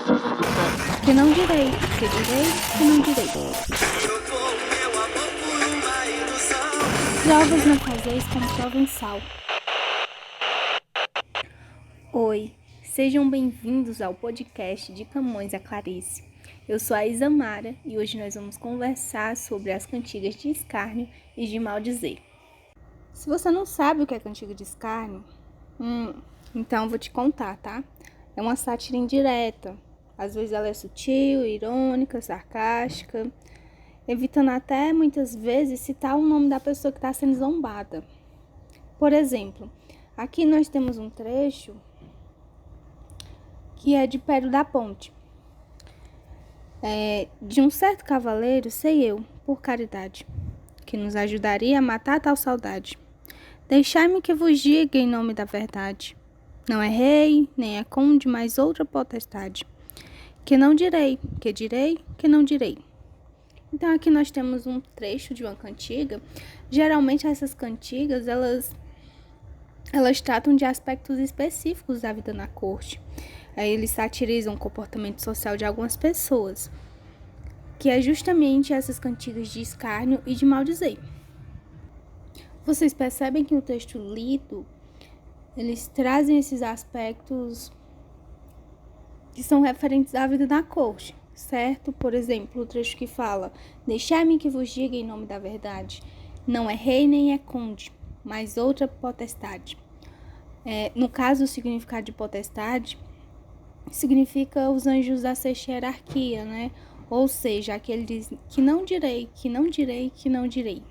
Que não direi, que direi, que não direi. Provas não fazeis como provençal. Oi, sejam bem-vindos ao podcast de Camões a Clarice. Eu sou a Isamara e hoje nós vamos conversar sobre as cantigas de escárnio e de maldizer. Se você não sabe o que é cantiga de escárnio, então eu vou te contar, tá? É uma sátira indireta. Às vezes ela é sutil, irônica, sarcástica, evitando até muitas vezes citar o nome da pessoa que está sendo zombada. Por exemplo, aqui nós temos um trecho que é de Pero da Ponte. De um certo cavaleiro sei eu, por caridade, que nos ajudaria a matar tal saudade. Deixai-me que vos diga em nome da verdade. Não é rei, nem é conde, mas outra potestade. Que não direi, que direi, que não direi. Então aqui nós temos um trecho de uma cantiga. Geralmente essas cantigas, elas tratam de aspectos específicos da vida na corte. Aí eles satirizam o comportamento social de algumas pessoas, que é justamente essas cantigas de escárnio e de maldizer. Vocês percebem que o texto lido, eles trazem esses aspectos que são referentes à vida na corte, certo? Por exemplo, o trecho que fala: deixai-me que vos diga em nome da verdade, não é rei nem é conde, mas outra potestade. No caso, o significado de potestade significa os anjos da sexta hierarquia, né? Ou seja, aqueles que não direi, que não direi, que não direi.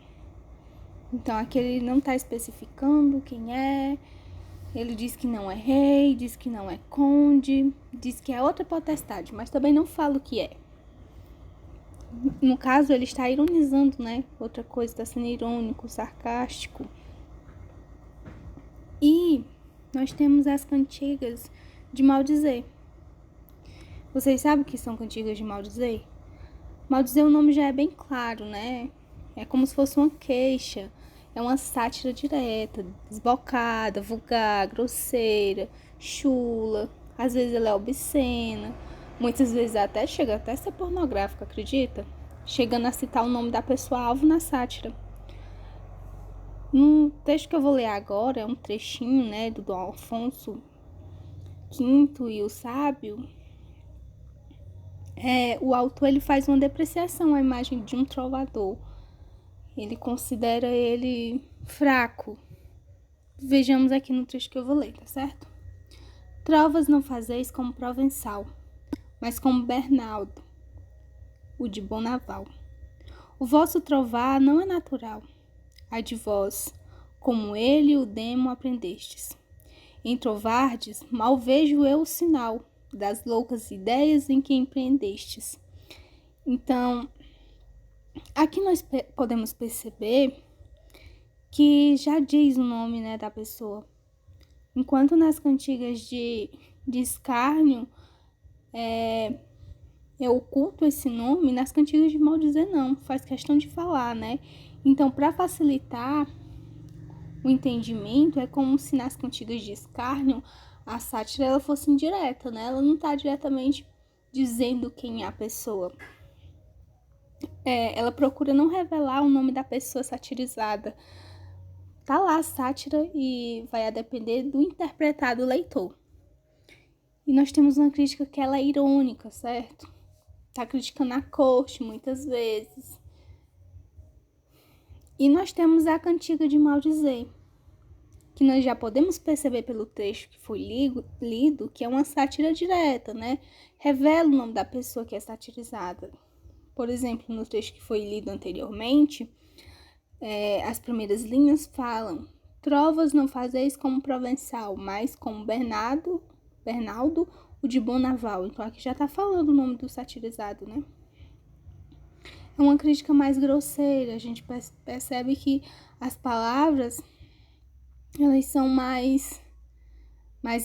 Então, aqui ele não está especificando quem é. Ele diz que não é rei, diz que não é conde, diz que é outra potestade, mas também não fala o que é. No caso, ele está ironizando, né? Outra coisa, está sendo irônico, sarcástico. E nós temos as cantigas de maldizer. Vocês sabem o que são cantigas de maldizer? Maldizer, o nome já é bem claro, né? É como se fosse uma queixa. É uma sátira direta, desbocada, vulgar, grosseira, chula. Às vezes ela é obscena. Muitas vezes chega até a ser pornográfica, acredita? Chegando a citar o nome da pessoa-alvo na sátira. No texto que eu vou ler agora, é um trechinho, né, do Dom Afonso V e o Sábio. O autor ele faz uma depreciação à imagem de um trovador. Ele considera ele fraco. Vejamos aqui no trecho que eu vou ler, tá certo? Trovas não fazeis como Provençal, mas como Bernardo, o de Bonaval. O vosso trovar não é natural. Ai de vós, como ele e o demo aprendestes. Em trovardes, mal vejo eu o sinal das loucas ideias em que empreendestes. Então, aqui nós podemos perceber que já diz o nome, né, da pessoa. Enquanto nas cantigas de escárnio é oculto esse nome, nas cantigas de maldizer não, faz questão de falar, né? Então, para facilitar o entendimento, é como se nas cantigas de escárnio a sátira ela fosse indireta, né? Ela não está diretamente dizendo quem é a pessoa. Ela procura não revelar o nome da pessoa satirizada. Tá lá a sátira e vai a depender do interpretado leitor. E nós temos uma crítica que ela é irônica, certo? Tá criticando a corte muitas vezes. E nós temos a cantiga de maldizer, que nós já podemos perceber pelo trecho que foi lido que é uma sátira direta, né? Revela o nome da pessoa que é satirizada. Por exemplo, no trecho que foi lido anteriormente, as primeiras linhas falam: trovas não fazeis como Provençal, mas como Bernardo, o de Bonaval. Então aqui já está falando o nome do satirizado, né? É uma crítica mais grosseira. A gente percebe que as palavras elas são mais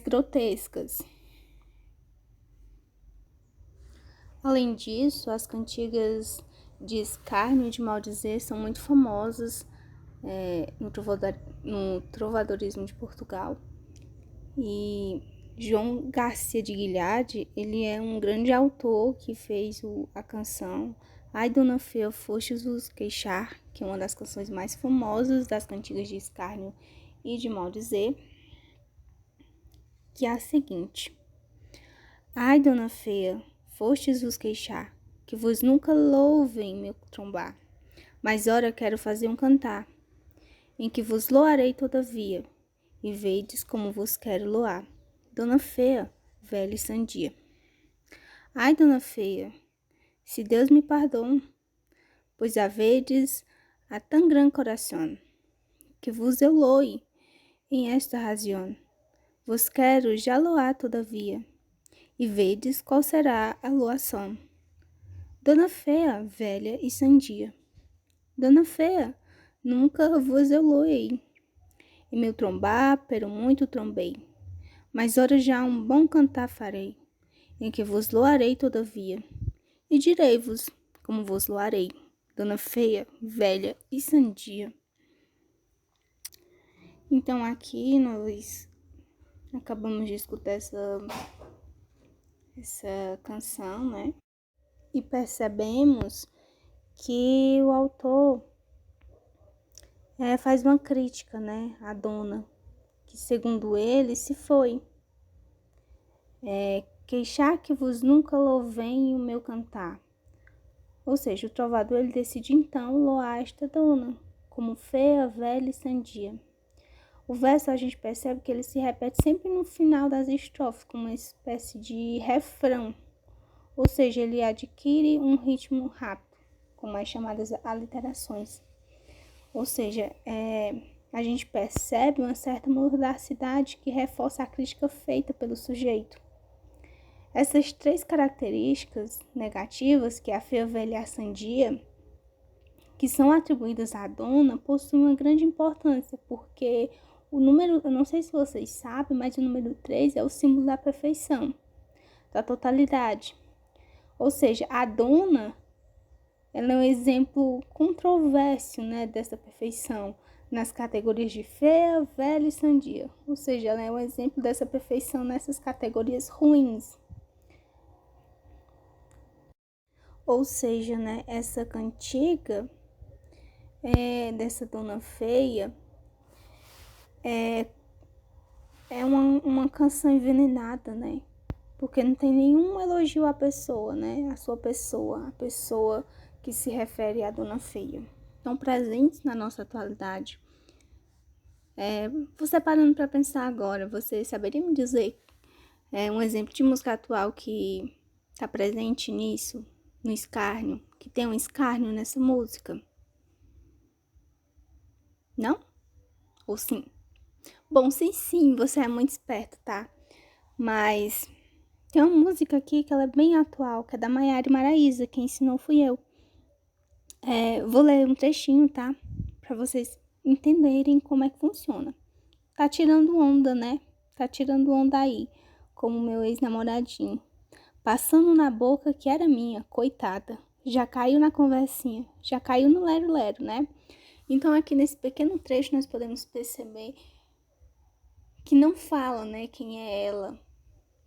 grotescas. Além disso, as cantigas de escárnio e de maldizer são muito famosas no trovadorismo de Portugal. E João Garcia de Guilhard, ele é um grande autor que fez a canção Ai, Dona Feia, Fostes vos queixar, que é uma das canções mais famosas das cantigas de escárnio e de maldizer, que é a seguinte: Ai, Dona Feia, fostes vos queixar, que vos nunca louvem meu trombar, mas ora quero fazer um cantar, em que vos loarei todavia, e vedes como vos quero loar. Dona Feia, velha e sandia. Ai, Dona Feia, se Deus me perdoe, pois havedes a tão grande coração, que vos eu loe em esta razão. Vos quero já loar todavia, e vedes qual será a loação. Dona Feia, velha e sandia. Dona Feia, nunca vos eu loei, e meu trombar, pero muito trombei. Mas ora já um bom cantar farei, em que vos loarei todavia, e direi-vos como vos loarei, Dona Feia, velha e sandia. Então aqui nós acabamos de escutar essa canção, né? E percebemos que o autor faz uma crítica, né, à dona, que segundo ele se foi. Queixar que vos nunca louvem o meu cantar. Ou seja, o trovador ele decide então loar esta dona, como feia, velha e sandia. O verso a gente percebe que ele se repete sempre no final das estrofes, como uma espécie de refrão. Ou seja, ele adquire um ritmo rápido, como as chamadas aliterações. Ou seja, a gente percebe uma certa mordacidade que reforça a crítica feita pelo sujeito. Essas três características negativas, que é a feia, velha e a sandia, que são atribuídas à dona, possuem uma grande importância, porque o número, eu não sei se vocês sabem, mas o número 3 é o símbolo da perfeição, da totalidade. Ou seja, a dona, ela é um exemplo controverso, né, dessa perfeição, nas categorias de feia, velha e sandia. Ou seja, ela é um exemplo dessa perfeição nessas categorias ruins. Ou seja, né, essa cantiga dessa dona feia é uma canção envenenada, né? Porque não tem nenhum elogio à pessoa, né? A sua pessoa, a pessoa que se refere à dona feia. Estão presentes na nossa atualidade. Você parando para pensar agora, você saberia me dizer um exemplo de música atual que está presente nisso, no escárnio, que tem um escárnio nessa música? Não? Ou sim? Bom, sim, você é muito esperto, tá? Mas tem uma música aqui que ela é bem atual, que é da Maiara e Maraísa, quem ensinou fui eu. Vou ler um trechinho, tá? Pra vocês entenderem como é que funciona. Tá tirando onda, né? Tá tirando onda aí, como meu ex-namoradinho. Passando na boca que era minha, coitada. Já caiu na conversinha, já caiu no lero-lero, né? Então aqui nesse pequeno trecho nós podemos perceber que não fala, né, quem é ela,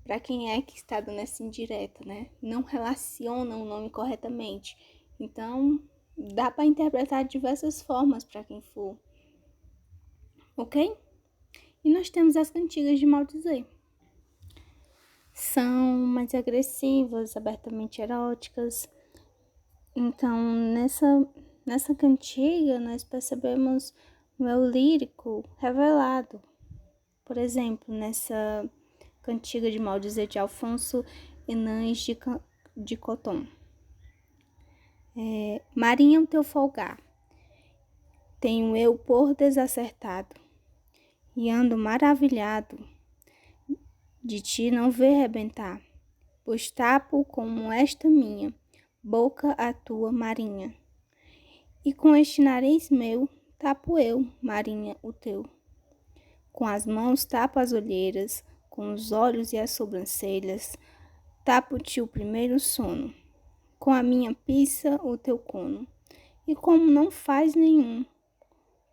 para quem é que está dando essa indireta, né? Não relaciona o nome corretamente. Então, dá para interpretar de diversas formas para quem for. Ok? E nós temos as cantigas de maldizer. São mais agressivas, abertamente eróticas. Então, nessa cantiga, nós percebemos o eu lírico revelado. Por exemplo, nessa cantiga de maldizer de Alfonso Henães de Coton. Marinha, o teu folgar, tenho eu por desacertado, e ando maravilhado de ti não ver rebentar, pois tapo como esta minha boca a tua, marinha, e com este nariz meu tapo eu, marinha, o teu. Com as mãos tapo as olheiras, com os olhos e as sobrancelhas, tapo-te o primeiro sono, com a minha pisa o teu cono, e como não faz nenhum,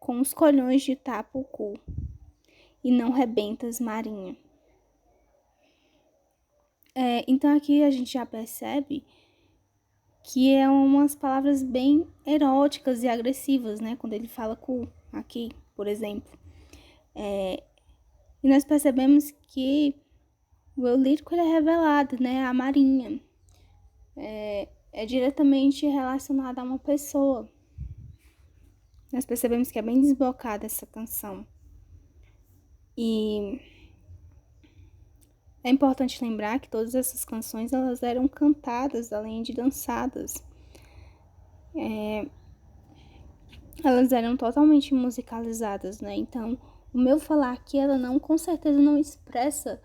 com os colhões de tapo o cu, e não rebentas, marinha. Então aqui a gente já percebe que é umas palavras bem eróticas e agressivas, né? Quando ele fala cu, aqui, por exemplo. E nós percebemos que o eu lírico ele é revelado, né? A Marinha. É diretamente relacionado a uma pessoa. Nós percebemos que é bem desbocada essa canção. E é importante lembrar que todas essas canções elas eram cantadas além de dançadas. Elas eram totalmente musicalizadas, né? Então, o meu falar aqui, ela não, com certeza não expressa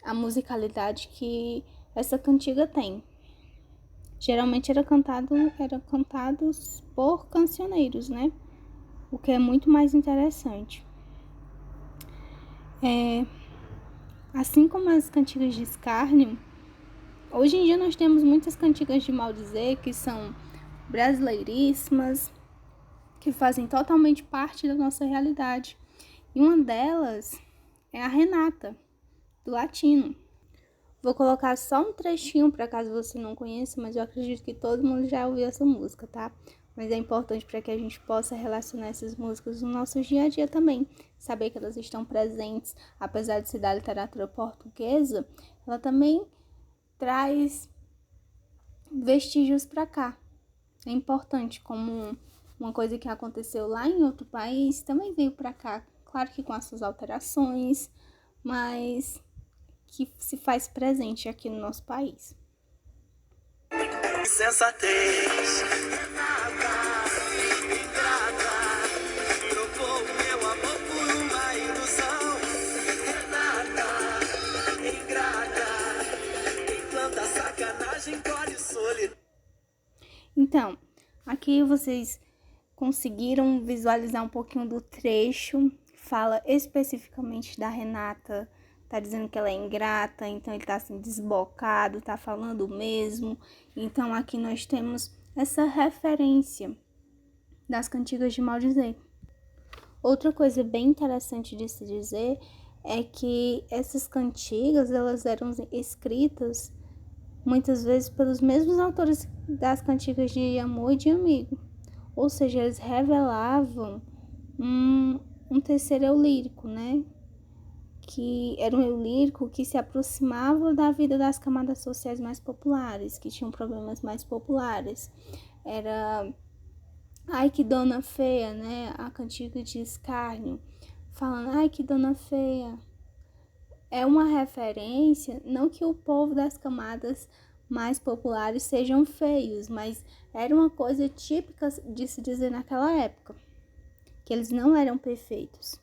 a musicalidade que essa cantiga tem. Geralmente eram cantados por cancioneiros, né? O que é muito mais interessante. Assim como as cantigas de escárnio, hoje em dia nós temos muitas cantigas de maldizer que são brasileiríssimas, que fazem totalmente parte da nossa realidade. E uma delas é a Renata, do Latino. Vou colocar só um trechinho para caso você não conheça, mas eu acredito que todo mundo já ouviu essa música, tá? Mas é importante para que a gente possa relacionar essas músicas no nosso dia a dia também. Saber que elas estão presentes, apesar de ser da literatura portuguesa, ela também traz vestígios para cá. É importante, como uma coisa que aconteceu lá em outro país também veio para cá. Claro que com as suas alterações, mas que se faz presente aqui no nosso país. Sensatez, ingrata, trocou meu amor por uma ilusão. Renata, ingrata, quem planta sacanagem colhe solidão. Então, aqui vocês conseguiram visualizar um pouquinho do trecho, fala especificamente da Renata, tá dizendo que ela é ingrata, então ele tá assim desbocado, tá falando mesmo. Então aqui nós temos essa referência das cantigas de maldizer. Outra coisa bem interessante de se dizer é que essas cantigas, elas eram escritas muitas vezes pelos mesmos autores das cantigas de amor e de amigo. Ou seja, eles revelavam um terceiro eu lírico, né? Que era um eu lírico que se aproximava da vida das camadas sociais mais populares, que tinham problemas mais populares. Era ai que dona feia, né? A cantiga de escárnio, falando ai que dona feia. É uma referência, não que o povo das camadas mais populares sejam feios, mas era uma coisa típica de se dizer naquela época, que eles não eram perfeitos.